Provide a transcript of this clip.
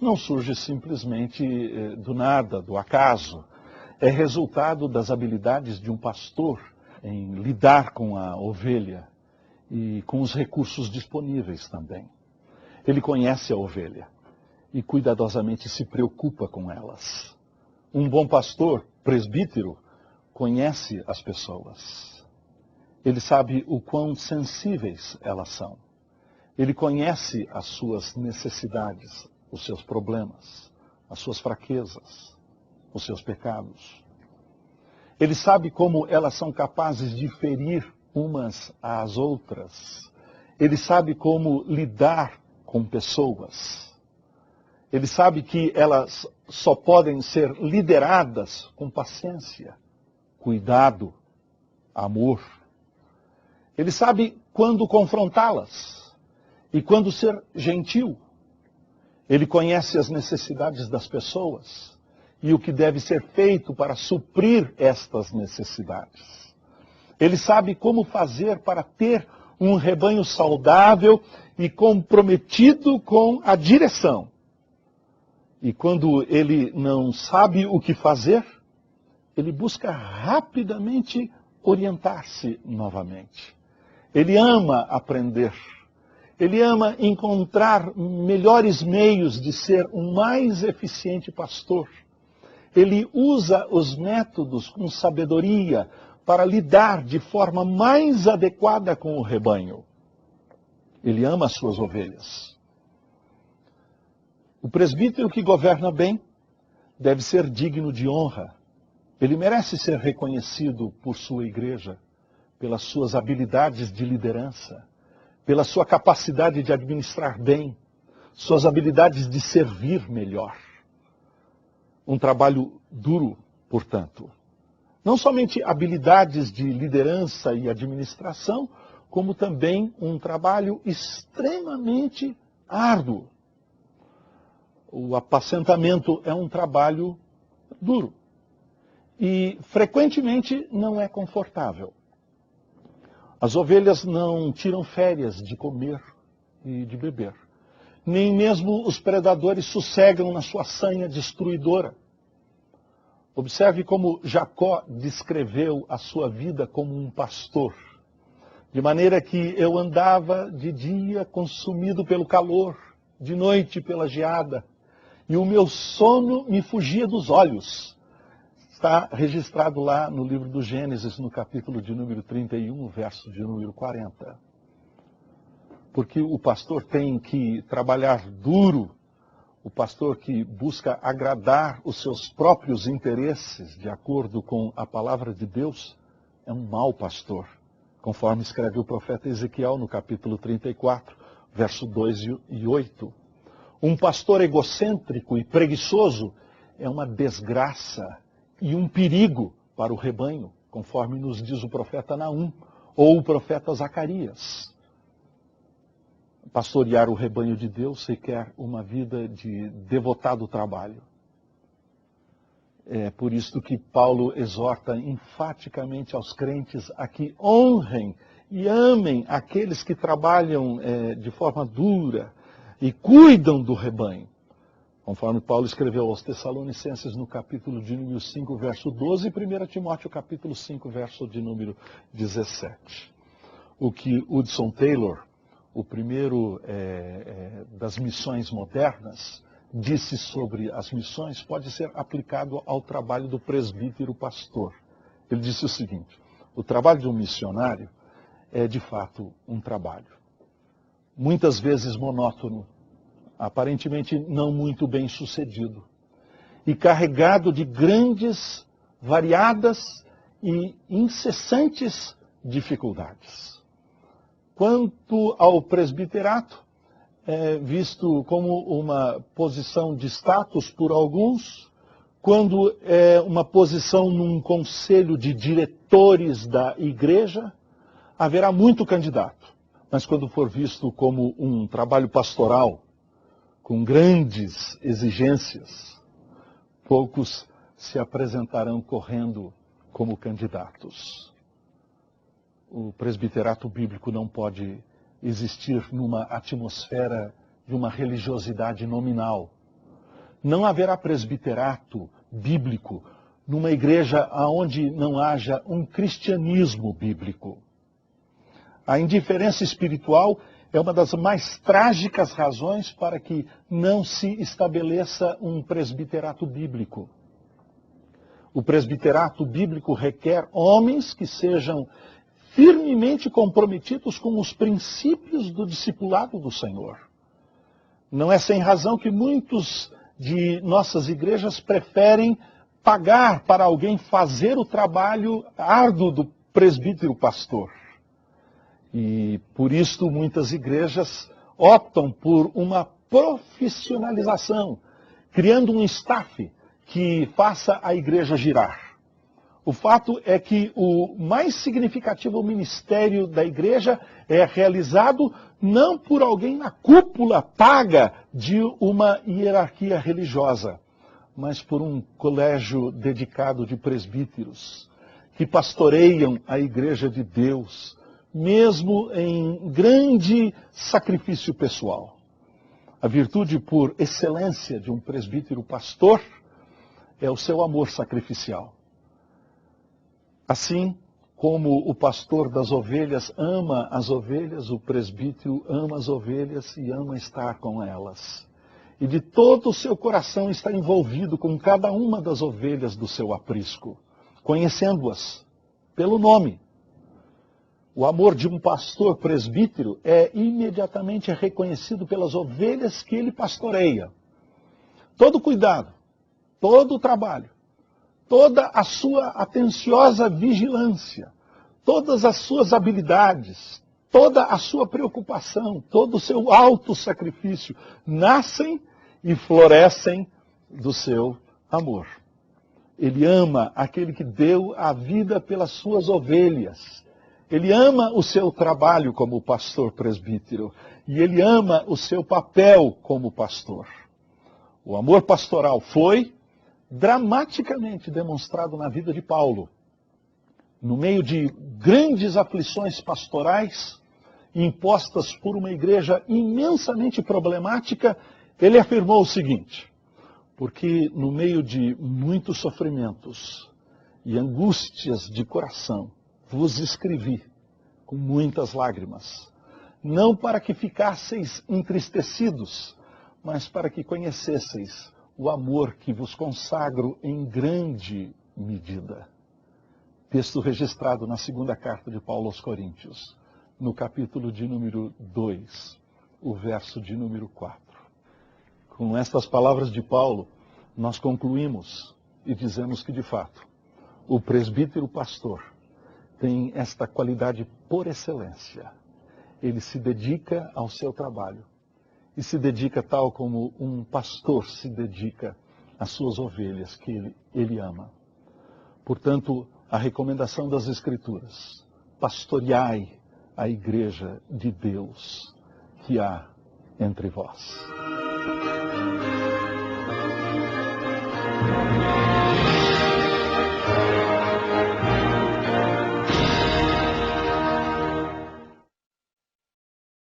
não surge simplesmente do nada, do acaso. É resultado das habilidades de um pastor em lidar com a ovelha e com os recursos disponíveis também. Ele conhece a ovelha e cuidadosamente se preocupa com elas. Um bom pastor, presbítero, conhece as pessoas. Ele sabe o quão sensíveis elas são. Ele conhece as suas necessidades, os seus problemas, as suas fraquezas, os seus pecados. Ele sabe como elas são capazes de ferir umas às outras. Ele sabe como lidar com pessoas. Ele sabe que elas só podem ser lideradas com paciência, cuidado, amor. Ele sabe quando confrontá-las e quando ser gentil. Ele conhece as necessidades das pessoas e o que deve ser feito para suprir estas necessidades. Ele sabe como fazer para ter um rebanho saudável e comprometido com a direção. E quando ele não sabe o que fazer, ele busca rapidamente orientar-se novamente. Ele ama aprender. Ele ama encontrar melhores meios de ser um mais eficiente pastor. Ele usa os métodos com sabedoria para lidar de forma mais adequada com o rebanho. Ele ama as suas ovelhas. O presbítero que governa bem deve ser digno de honra. Ele merece ser reconhecido por sua igreja, pelas suas habilidades de liderança, pela sua capacidade de administrar bem, suas habilidades de servir melhor. Um trabalho duro, portanto. Não somente habilidades de liderança e administração, como também um trabalho extremamente árduo. O apacentamento é um trabalho duro e frequentemente não é confortável. As ovelhas não tiram férias de comer e de beber. Nem mesmo os predadores sossegam na sua sanha destruidora. Observe como Jacó descreveu a sua vida como um pastor. De maneira que eu andava de dia consumido pelo calor, de noite pela geada, e o meu sono me fugia dos olhos. Está registrado lá no livro do Gênesis, no capítulo de número 31, verso de número 40. Porque o pastor tem que trabalhar duro, o pastor que busca agradar os seus próprios interesses, de acordo com a palavra de Deus, é um mau pastor, conforme escreve o profeta Ezequiel no capítulo 34, verso 2 e 8. Um pastor egocêntrico e preguiçoso é uma desgraça e um perigo para o rebanho, conforme nos diz o profeta Naum ou o profeta Zacarias. Pastorear o rebanho de Deus requer uma vida de devotado trabalho. É por isso que Paulo exorta enfaticamente aos crentes a que honrem e amem aqueles que trabalham de forma dura e cuidam do rebanho. Conforme Paulo escreveu aos Tessalonicenses no capítulo de número 5, verso 12, e 1 Timóteo capítulo 5, verso de número 17. O que Hudson Taylor, o primeiro das missões modernas, disse sobre as missões pode ser aplicado ao trabalho do presbítero pastor. Ele disse o seguinte: o trabalho de um missionário é de fato um trabalho, muitas vezes monótono, aparentemente não muito bem sucedido, e carregado de grandes, variadas e incessantes dificuldades. Quanto ao presbiterato, é visto como uma posição de status por alguns, quando é uma posição num conselho de diretores da igreja, haverá muito candidato. Mas quando for visto como um trabalho pastoral, com grandes exigências, poucos se apresentarão correndo como candidatos. O presbiterato bíblico não pode existir numa atmosfera de uma religiosidade nominal, Não haverá presbiterato bíblico numa igreja onde não haja um cristianismo bíblico. A indiferença espiritual é uma das mais trágicas razões para que não se estabeleça um presbiterato bíblico. O presbiterato bíblico requer homens que sejam firmemente comprometidos com os princípios do discipulado do Senhor. Não é sem razão que muitos de nossas igrejas preferem pagar para alguém fazer o trabalho árduo do presbítero pastor. E por isso muitas igrejas optam por uma profissionalização, criando um staff que faça a igreja girar. O fato é que o mais significativo ministério da igreja é realizado não por alguém na cúpula paga de uma hierarquia religiosa, mas por um colégio dedicado de presbíteros, que pastoreiam a igreja de Deus, mesmo em grande sacrifício pessoal. A virtude por excelência de um presbítero pastor é o seu amor sacrificial. Assim como o pastor das ovelhas ama as ovelhas, o presbítero ama as ovelhas e ama estar com elas. E de todo o seu coração está envolvido com cada uma das ovelhas do seu aprisco, conhecendo-as pelo nome. O amor de um pastor presbítero é imediatamente reconhecido pelas ovelhas que ele pastoreia. Todo cuidado, todo o trabalho, toda a sua atenciosa vigilância, todas as suas habilidades, toda a sua preocupação, todo o seu alto sacrifício nascem e florescem do seu amor. Ele ama aquele que deu a vida pelas suas ovelhas. Ele ama o seu trabalho como pastor presbítero e ele ama o seu papel como pastor. O amor pastoral foi dramaticamente demonstrado na vida de Paulo. No meio de grandes aflições pastorais, impostas por uma igreja imensamente problemática, ele afirmou o seguinte: porque no meio de muitos sofrimentos e angústias de coração, vos escrevi com muitas lágrimas, não para que ficasseis entristecidos, mas para que conhecesseis o amor que vos consagro em grande medida. Texto registrado na segunda carta de Paulo aos Coríntios, no capítulo de número 2, o verso de número 4. Com estas palavras de Paulo, nós concluímos e dizemos que, de fato, o presbítero pastor tem esta qualidade por excelência. Ele se dedica ao seu trabalho. E se dedica tal como um pastor se dedica às suas ovelhas, que ele ama. Portanto, a recomendação das Escrituras: pastoreai a igreja de Deus que há entre vós.